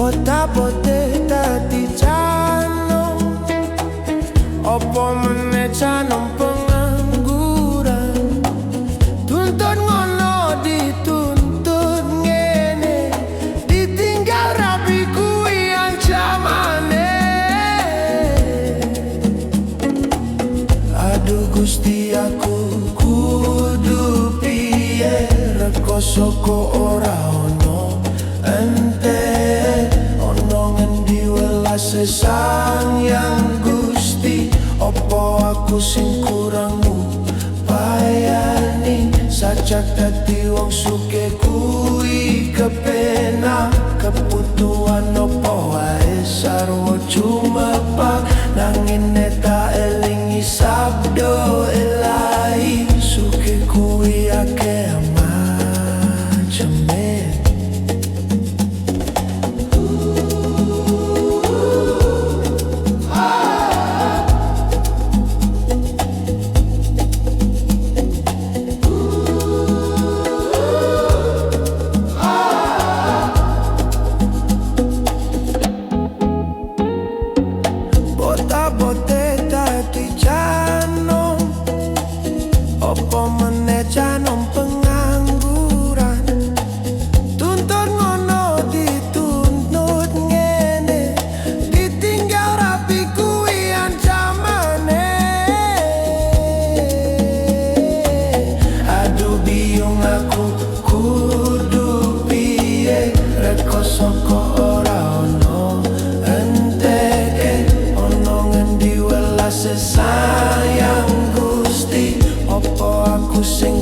Bote dadi canom, opo meneh canom pengangguran. Tuntut ngono dituntut ngene, ditinggal rapi kuwi ancamane. Aduh Gusti aku kudu piye, rego saka ora ono ente. Sang yang Gusti, opo aku sing kurang payani. Sajak dadi wong sugih kuwi kepenak, kebutuhan opo wae sarwa jumepak. Nanging neta elingi sabdo Ilahi, sugih kuwi akeh maceme. Bote dadi canom, opo meneh canom pengangguran. Tuntut ngono dituntut ngene, ditinggal rapi kuwi ancamane. Aduh bingung aku kudu piye, rego saka ora ono enteke. Sayang Gusti, opo aku sing